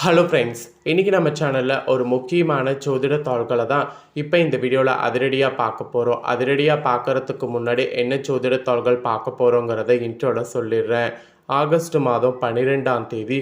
Hello friends, இன்றைக்கி நம்ம சேனலில் ஒரு முக்கியமான ஜோதிட தாள்களை தான் இப்போ இந்த வீடியோவில் அதிரடியாக பார்க்க போகிறோம். அதிரடியாக பார்க்குறதுக்கு முன்னாடி என்ன ஜோதிட தாள்கள் பார்க்க போகிறோங்கிறத இன்ட்ரோவில் சொல்லிடுறேன். ஆகஸ்ட் மாதம் 12ஆம் தேதி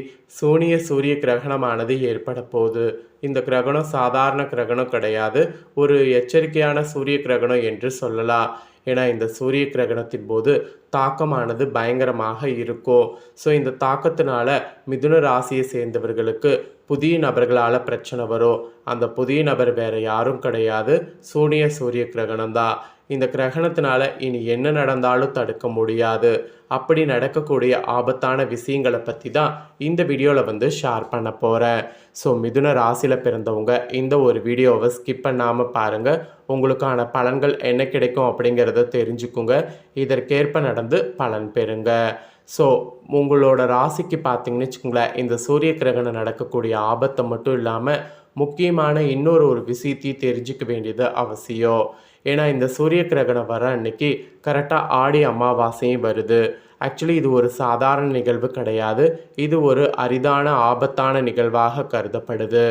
சூரிய கிரகணமானது ஏற்பட போகுது. இந்த கிரகணம் சாதாரண கிரகணம் கிடையாது, ஒரு எச்சரிக்கையான சூரிய கிரகணம் என்று சொல்லலாம். ஏன்னா இந்த சூரிய கிரகணத்தின் போது தாக்கமானது பயங்கரமாக இருக்கும். ஸோ இந்த தாக்கத்தினால மிதுன ராசியை சேர்ந்தவர்களுக்கு புதிய நபர்களால் பிரச்சனை வரும். அந்த புதிய நபர் வேறு யாரும் கிடையாது, சூரிய கிரகணம் தான். இந்த கிரகணத்தினால இனி என்ன நடந்தாலும் தடுக்க முடியாது. அப்படி நடக்கக்கூடிய ஆபத்தான விஷயங்களை பற்றி தான் இந்த வீடியோவில் ஷேர் பண்ண போகிறேன். ஸோ மிதுன ராசியில் பிறந்தவங்க இந்த ஒரு வீடியோவை ஸ்கிப் பண்ணாமல் பாருங்கள். உங்களுக்கான பலன்கள் என்ன கிடைக்கும் அப்படிங்கிறத தெரிஞ்சுக்குங்க. இதற்கேற்ப நடந்து பலன் பெறுங்க. ஸோ உங்களோட ராசிக்கு பார்த்தீங்கன்னு வச்சுக்கோங்களேன், இந்த சூரிய கிரகணம் நடக்கக்கூடிய ஆபத்தை மட்டும் இல்லாமல் முக்கியமான இன்னொரு விஷயத்தையும் தெரிஞ்சுக்க வேண்டியது அவசியம். ஏன்னா இந்த சூரிய கிரகணம் வர அன்னைக்கு கரெக்டாக ஆடி அமாவாசையும் வருது. ஆக்சுவலி இது ஒரு சாதாரண நிகழ்வு கிடையாது, இது ஒரு அரிதான ஆபத்தான நிகழ்வாக கருதப்படுது.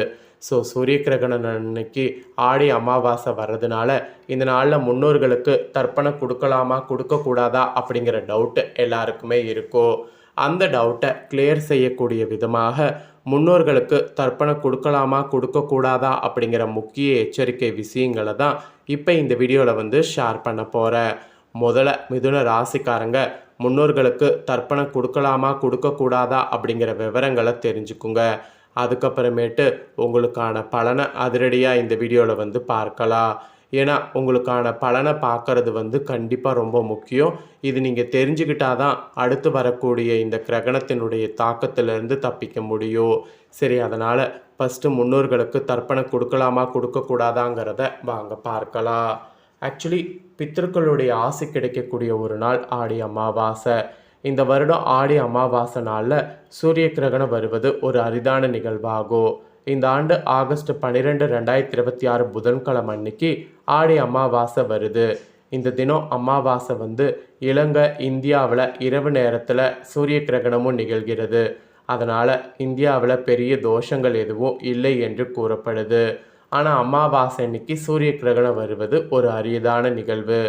ஸோ சூரிய கிரகணம் அன்னைக்கு ஆடி அமாவாசை வர்றதுனால இந்த நாளில் முன்னோர்களுக்கு தர்ப்பணம் கொடுக்கலாமா கொடுக்கக்கூடாதா அப்படிங்கிற டவுட்டு எல்லாருக்குமே இருக்கும். அந்த டவுட்டை கிளியர் செய்யக்கூடிய விதமாக முன்னோர்களுக்கு தர்ப்பணம் கொடுக்கலாமா கொடுக்கக்கூடாதா அப்படிங்கிற முக்கிய எச்சரிக்கை விஷயங்களை தான் இப்போ இந்த வீடியோவில் ஷேர் பண்ண போகிறேன். முதல்ல மிதுன ராசிக்காரங்க முன்னோர்களுக்கு தர்ப்பணம் கொடுக்கலாமா கொடுக்கக்கூடாதா அப்படிங்கிற விவரங்களை தெரிஞ்சுக்குங்க. அதுக்கப்புறமேட்டு உங்களுக்கான பலனை அதிரடியாக இந்த வீடியோவில் பார்க்கலாம். ஏன்னா உங்களுக்கான பலனை பார்க்குறது கண்டிப்பாக ரொம்ப முக்கியம். இது நீங்கள் தெரிஞ்சுக்கிட்டால் தான் அடுத்து வரக்கூடிய இந்த கிரகணத்தினுடைய தாக்கத்திலேருந்து தப்பிக்க முடியும். சரி, அதனால் ஃபஸ்ட்டு முன்னோர்களுக்கு தர்ப்பணம் கொடுக்கலாமா கொடுக்கக்கூடாதாங்கிறத வாங்க பார்க்கலாம். ஆக்சுவலி பித்தர்களுடைய ஆசை கிடைக்கக்கூடிய ஒரு நாள் ஆடி அமாவாசை. இந்த வருடம் ஆடி அமாவாசை நாளில் சூரிய கிரகணம் வருவது ஒரு அரிதான நிகழ்வாகும். இந்த ஆண்டு ஆகஸ்ட் 12, 2026 புதன்கிழமை அன்னைக்கு ஆடி அமாவாசை வருது. இந்த தினம் அமாவாசை இலங்கை இந்தியாவில் இரவு நேரத்தில் சூரிய கிரகணமும் நிகழ்கிறது. அதனால் இந்தியாவில் பெரிய தோஷங்கள் எதுவும் இல்லை என்று கூறப்படுது. ஆனால் அமாவாசை அன்னைக்கு சூரிய கிரகணம் வருவது ஒரு அரியதான நிகழ்வு.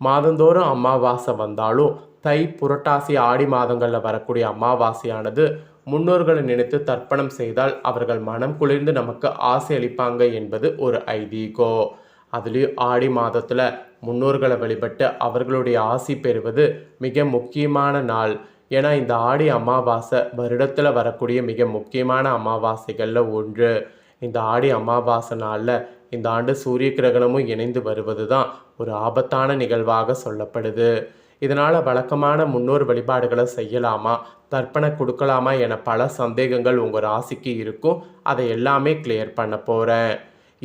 மாதந்தோறும் அமாவாசை வந்தாலும் தை, புரட்டாசி, ஆடி மாதங்களில் வரக்கூடிய அமாவாசையானது முன்னோர்களை நினைத்து தர்ப்பணம் செய்தால் அவர்கள் மனம் குளிர்ந்து நமக்கு ஆசை அளிப்பாங்க என்பது ஒரு ஐதீகம். அதுலேயும் ஆடி மாதத்தில் முன்னோர்களை வழிபட்டு அவர்களுடைய ஆசி பெறுவது மிக முக்கியமான நாள். ஏன்னா இந்த ஆடி அமாவாசை வருடத்தில் வரக்கூடிய மிக முக்கியமான அமாவாசைகளில் ஒன்று. இந்த ஆடி அமாவாசை நாளில் இந்த ஆண்டு சூரிய கிரகணமும் இணைந்து வருவது தான் ஒரு ஆபத்தான நிகழ்வாக சொல்லப்படுது. இதனால் வழக்கமான முன்னோர் வழிபாடுகளை செய்யலாமா, தர்ப்பணம் கொடுக்கலாமா என பல சந்தேகங்கள் உங்கள் ராசிக்கு இருக்கும். அதை எல்லாமே கிளியர் பண்ண போகிறேன்.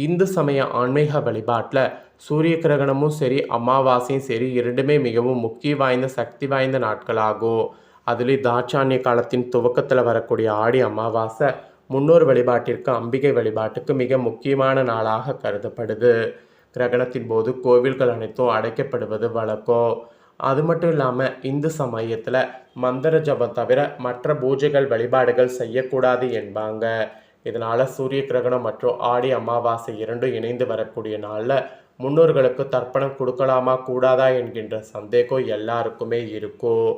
இந்து சமய ஆன்மீக வழிபாட்டில் சூரிய கிரகணமும் சரி அமாவாசையும் சரி இரண்டுமே மிகவும் முக்கிய வாய்ந்த சக்தி வாய்ந்த நாட்களாகும். அதுலேயும் தாட்சாணிய காலத்தின் துவக்கத்தில் வரக்கூடிய ஆடி அமாவாசை முன்னோர் வழிபாட்டிற்கு, அம்பிகை வழிபாட்டுக்கு மிக முக்கியமான நாளாக கருதப்படுது. கிரகணத்தின் போது கோவில்கள் அனைத்தும் அடைக்கப்படுவது வழக்கம். அது மட்டும் இல்லாமல் இந்து சமயத்தில் மந்திர ஜபம் தவிர மற்ற பூஜைகள் வழிபாடுகள் செய்யக்கூடாது என்பாங்க. இதனால் சூரிய கிரகணம் மற்றும் ஆடி அமாவாசை இரண்டும் இணைந்து வரக்கூடிய நாளில் முன்னோர்களுக்கு தர்ப்பணம் கொடுக்கலாமா கூடாதா என்கின்ற சந்தேகம் எல்லாருக்குமே இருக்கும்.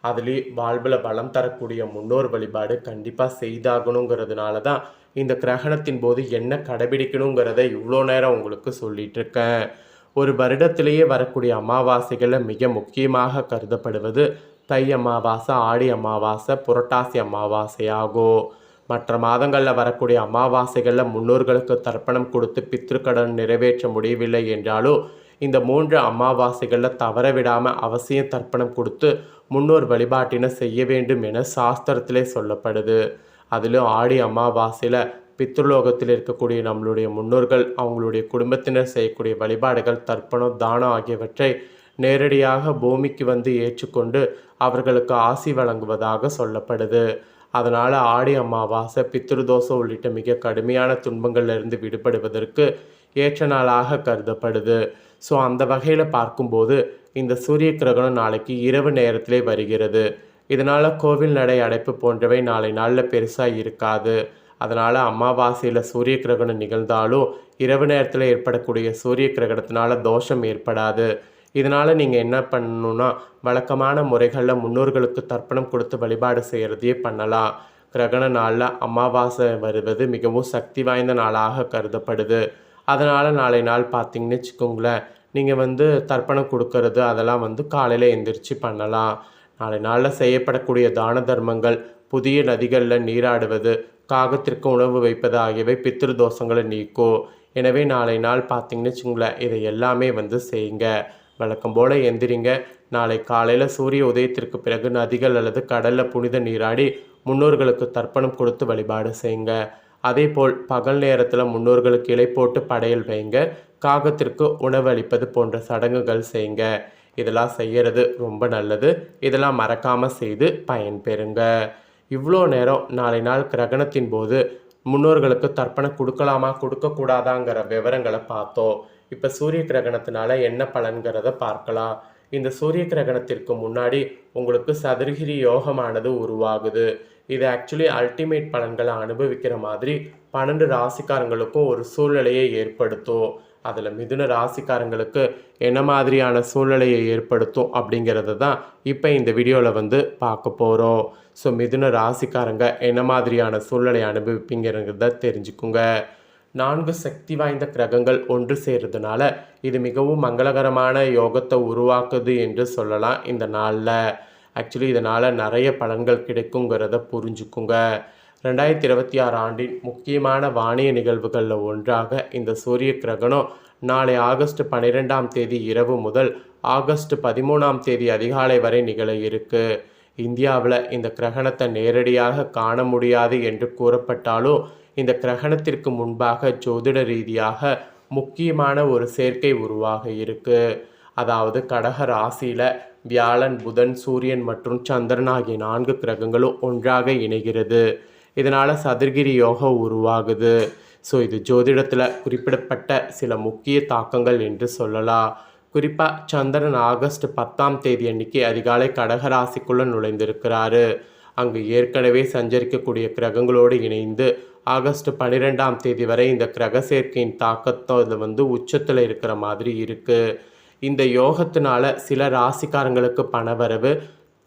அதுலேயும் வாழ்வில் பலம் தரக்கூடிய முன்னோர் வழிபாடு கண்டிப்பாக செய்தாகணுங்கிறதுனால தான் இந்த கிரகணத்தின் போது என்ன கடைபிடிக்கணுங்கிறத இவ்வளோ நேரம் உங்களுக்கு சொல்லிகிட்ருக்கேன். ஒரு வருடத்திலேயே வரக்கூடிய அமாவாசைகளில் மிக முக்கியமாக கருதப்படுவது தை அமாவாசை, ஆடி அமாவாசை, புரட்டாசி அமாவாசை ஆகும். மற்ற மாதங்களில் வரக்கூடிய அமாவாசைகளில் முன்னோர்களுக்கு தர்ப்பணம் கொடுத்து பித்ருக்கடன் நிறைவேற்ற முடியவில்லை என்றாலும் இந்த 3 அமாவாசைகளில் தவற விடாமல் அவசியம் தர்ப்பணம் கொடுத்து முன்னோர் வழிபாட்டினை செய்ய வேண்டும் என சாஸ்திரத்திலே சொல்லப்படுது. அதிலும் ஆடி அமாவாசையில் பித்ருலோகத்தில் இருக்கக்கூடிய நம்மளுடைய முன்னோர்கள் அவங்களுடைய குடும்பத்தினர் செய்யக்கூடிய வழிபாடுகள், தர்ப்பணம், தானம் ஆகியவற்றை நேரடியாக பூமிக்கு ஏற்றுக்கொண்டு அவர்களுக்கு ஆசி வழங்குவதாக சொல்லப்படுது. அதனால் ஆடி அமாவாசை பித்ருதோஷம் உள்ளிட்ட மிக கடுமையான துன்பங்களிலிருந்து விடுபடுவதற்கு ஏற்ற நாளாக கருதப்படுது. ஸோ அந்த வகையில் பார்க்கும்போது இந்த சூரிய கிரகணம் நாளைக்கு இரவு நேரத்திலே வருகிறது. இதனால் கோவில் நடை அடைப்பு போன்றவை நாளை நாளில் பெருசாக இருக்காது. அதனால் அமாவாசையில் சூரிய கிரகணம் நிகழ்ந்தாலும் இரவு நேரத்தில் ஏற்படக்கூடிய சூரிய கிரகணத்தினால தோஷம் ஏற்படாது. இதனால் நீங்கள் என்ன பண்ணணுன்னா, வழக்கமான முறைகளில் முன்னோர்களுக்கு தர்ப்பணம் கொடுத்து வழிபாடு செய்கிறதையே பண்ணலாம். கிரகண நாளில் அமாவாசை வருவது மிகவும் சக்தி வாய்ந்த நாளாக கருதப்படுது. அதனால் நாளை நாள் பார்த்தீங்கன்னு வச்சுக்கோங்களேன், நீங்கள் தர்ப்பணம் கொடுக்கறது அதெல்லாம் காலையில் எந்திரிச்சு பண்ணலாம். நாளை நாளில் செய்யப்படக்கூடிய தான தர்மங்கள், புதிய நதிகளில் நீராடுவது, காகத்திற்கு உணவு வைப்பது ஆகியவை பித்ரு தோஷங்களை நீக்கும். எனவே நாளை நாள் பார்த்தீங்கன்னு வச்சுங்களேன், இதை எல்லாமே செய்யுங்க. வழக்கம் போல் எந்திரிங்க. நாளை காலையில் சூரிய உதயத்திற்கு பிறகு நதிகள் அல்லது கடலில் புனித நீராடி முன்னோர்களுக்கு தர்ப்பணம் கொடுத்து வழிபாடு செய்யுங்க. அதேபோல் பகல் நேரத்தில் முன்னோர்களுக்கு இலை போட்டு படையல் வைங்க. காகத்திற்கு உணவு அளிப்பது போன்ற சடங்குகள் செய்யுங்க. இதெல்லாம் செய்கிறது ரொம்ப நல்லது. இதெல்லாம் மறக்காமல் செய்து பயன்பெறுங்க. இவ்வளோ நேரம் நாளை நாள் கிரகணத்தின் போது முன்னோர்களுக்கு தர்ப்பணம் கொடுக்கலாமா கொடுக்கக்கூடாதாங்கிற விவரங்களை பார்த்தோம். இப்போ சூரிய கிரகணத்தினால என்ன பலன்கிறத பார்க்கலாம். இந்த சூரிய கிரகணத்திற்கு முன்னாடி உங்களுக்கு சதுர்கிரி யோகமானது உருவாகுது. இது ஆக்சுவலி அல்டிமேட் பலன்களை அனுபவிக்கிற மாதிரி 12 ராசிக்காரங்களுக்கும் ஒரு சூழ்நிலையை ஏற்படுத்தும். அதில் மிதுன ராசிக்காரங்களுக்கு என்ன மாதிரியான சூழ்நிலையை ஏற்படுத்தும் அப்படிங்கிறத தான் இப்போ இந்த வீடியோவில் பார்க்க போகிறோம். ஸோ மிதுன ராசிக்காரங்க என்ன மாதிரியான சூழ்நிலையை அனுபவிப்பீங்கிறத தெரிஞ்சுக்குங்க. 4 சக்தி வாய்ந்த கிரகங்கள் ஒன்று சேர்றதுனால இது மிகவும் மங்களகரமான யோகத்தை உருவாக்குது என்று சொல்லலாம். இந்த நாளில் ஆக்சுவலி இதனால் நிறைய பலன்கள் கிடைக்குங்கிறத புரிஞ்சுக்குங்க. 2026 ஆண்டின் முக்கியமான வானிய நிகழ்வுகளில் ஒன்றாக இந்த சூரிய கிரகணம் நாளை ஆகஸ்ட் 12ஆம் தேதி இரவு முதல் ஆகஸ்ட் 13ஆம் தேதி அதிகாலை வரை நிகழ இருக்கு. இந்தியாவில் இந்த கிரகணத்தை நேரடியாக காண முடியாது என்று கூறப்பட்டாலும் இந்த கிரகணத்திற்கு முன்பாக ஜோதிட ரீதியாக முக்கியமான ஒரு சேர்க்கை உருவாக இருக்கு. அதாவது கடக ராசியில் வியாழன், புதன், சூரியன் மற்றும் சந்திரன் ஆகிய 4 கிரகங்களும் ஒன்றாக இணைகிறது. இதனால் சதுர்கிரி யோகம் உருவாகுது. ஸோ இது ஜோதிடத்தில் குறிப்பிடப்பட்ட சில முக்கிய தாக்கங்கள் என்று சொல்லலாம். குறிப்பாக சந்திரன் ஆகஸ்ட் 10ஆம் தேதி அன்னைக்கு அதிகாலை கடகராசிக்குள்ளே நுழைந்திருக்கிறாரு. அங்கு ஏற்கனவே சஞ்சரிக்கக்கூடிய கிரகங்களோடு இணைந்து ஆகஸ்ட் 12ஆம் தேதி வரை இந்த கிரக சேர்க்கையின் தாக்கத்தை உச்சத்தில் இருக்கிற மாதிரி இருக்குது. இந்த யோகத்தினால சில ராசிக்காரங்களுக்கு பணவரவு,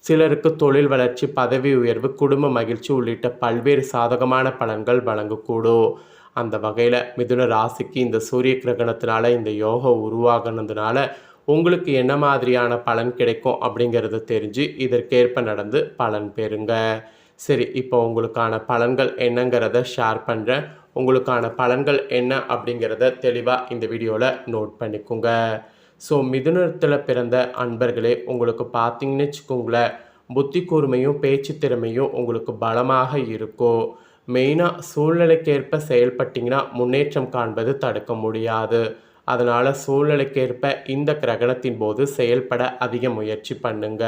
சிலருக்கு தொழில் வளர்ச்சி, பதவி உயர்வு, குடும்ப மகிழ்ச்சி உள்ளிட்ட பல்வேறு சாதகமான பலன்கள் வழங்கக்கூடும். அந்த வகையில் மிதுன ராசிக்கு இந்த சூரிய கிரகணத்தினால இந்த யோகம் உருவாகினதுனால உங்களுக்கு என்ன மாதிரியான பலன் கிடைக்கும் அப்படிங்கிறத தெரிஞ்சு இதற்கேற்ப நடந்து பலன் பெறுங்க. சரி, இப்போ உங்களுக்கான பலன்கள் என்னங்கிறத ஷேர் பண்ணுறேன். உங்களுக்கான பலன்கள் என்ன அப்படிங்கிறத தெளிவாக இந்த வீடியோவில் நோட் பண்ணிக்கோங்க. ஸோ மிதுனத்தில் பிறந்த அன்பர்களே, உங்களுக்கு பார்த்தீங்கன்னு வச்சுக்கோங்களேன், புத்தி கூர்மையும் பேச்சு திறமையும் உங்களுக்கு பலமாக இருக்கும். மெயினாக சூழ்நிலைக்கேற்ப செயல்பட்டிங்கன்னா முன்னேற்றம் காண்பது தடுக்க முடியாது. அதனால் சூழ்நிலைக்கேற்ப இந்த கிரகணத்தின் போது செயல்பட அதிக முயற்சி பண்ணுங்க.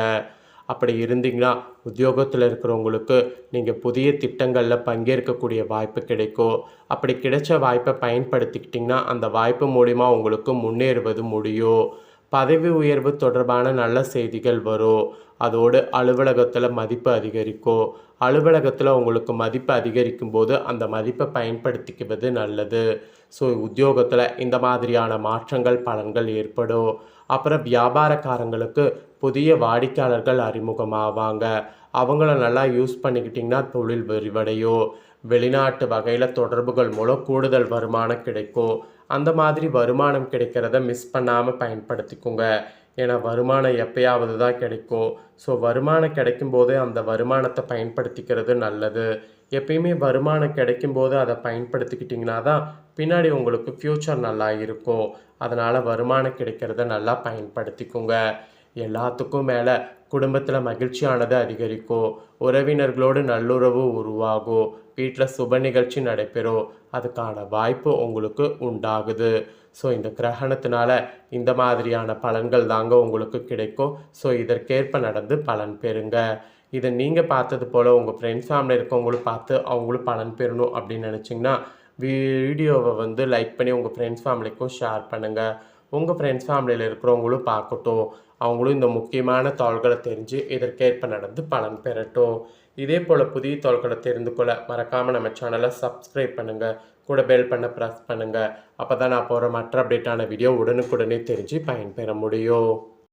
அப்படி இருந்தீங்கன்னா உத்தியோகத்தில் இருக்கிறவங்களுக்கு நீங்கள் புதிய திட்டங்களில் பங்கேற்கக்கூடிய வாய்ப்பு கிடைக்கும். அப்படி கிடைச்ச வாய்ப்பை பயன்படுத்திக்கிட்டிங்கன்னா அந்த வாய்ப்பு மூலிமா உங்களுக்கு முன்னேறுவது முடியும். பதவி உயர்வு தொடர்பான நல்ல செய்திகள் வரும். அதோடு அலுவலகத்தில் மதிப்பு அதிகரிக்கும். அலுவலகத்தில் உங்களுக்கு மதிப்பு அதிகரிக்கும் போது அந்த மதிப்பை பயன்படுத்திக்குவது நல்லது. ஸோ உத்தியோகத்தில் இந்த மாதிரியான மாற்றங்கள் பலன்கள் ஏற்படும். அப்புறம் வியாபாரக்காரங்களுக்கு புதிய வாடிக்கையாளர்கள் அறிமுகமாவாங்க. அவங்கள நல்லா யூஸ் பண்ணிக்கிட்டிங்கன்னா தொழில் விரிவடையும். வெளிநாட்டு வகையில் தொடர்புகள் மூலம் கூடுதல் வருமானம் கிடைக்கும். அந்த மாதிரி வருமானம் கிடைக்கிறத மிஸ் பண்ணாமல் பயன்படுத்திக்கோங்க. ஏன்னா வருமானம் எப்பயாவது தான் கிடைக்கும். ஸோ வருமானம் கிடைக்கும் போதே அந்த வருமானத்தை பயன்படுத்திக்கிறது நல்லது. எப்பயுமே வருமானம் கிடைக்கும் போது அதை பயன்படுத்திக்கிட்டிங்கன்னா தான் பின்னாடி உங்களுக்கு ஃப்யூச்சர் நல்லா இருக்கும். அதனால் வருமானம் கிடைக்கிறத நல்லா பயன்படுத்திக்கோங்க. எல்லாத்துக்கும் மேலே குடும்பத்தில் மகிழ்ச்சியானது அதிகரிக்கும். உறவினர்களோடு நல்லுறவு உருவாகும். வீட்டில் சுப நிகழ்ச்சி நடைபெறும். அதுக்கான வாய்ப்பு உங்களுக்கு உண்டாகுது. ஸோ இந்த கிரகணத்தினால இந்த மாதிரியான பலன்கள் தாங்க உங்களுக்கு கிடைக்கும். ஸோ இதற்கேற்ப நடந்து பலன் பெறுங்க. இதை நீங்கள் பார்த்தது போல் உங்கள் ஃப்ரெண்ட்ஸ் ஃபேமிலி இருக்கவங்களும் பார்த்து அவங்களும் பலன் பெறணும் அப்படின்னு நினச்சிங்கன்னா வீடியோவை லைக் பண்ணி உங்கள் ஃப்ரெண்ட்ஸ் ஃபேமிலிக்கும் ஷேர் பண்ணுங்கள். உங்கள் ஃப்ரெண்ட்ஸ் ஃபேமிலியில் இருக்கிறவங்களும் பார்க்கட்டும். அவங்களும் இந்த முக்கியமான தாள்களை தெரிஞ்சு இதற்கேற்ப நடந்து பலன் பெறட்டும். இதே போல் புதிய தாள்களை தெரிந்து கொள்ள மறக்காமல் நம்ம சேனலை சப்ஸ்கிரைப் பண்ணுங்கள், கூட பெல் பண்ண ப்ரெஸ் பண்ணுங்கள். அப்போ தான் நான் போகிற மற்ற அப்டேட்டான வீடியோ உடனுக்குடனே தெரிஞ்சு பயன்பெற முடியும்.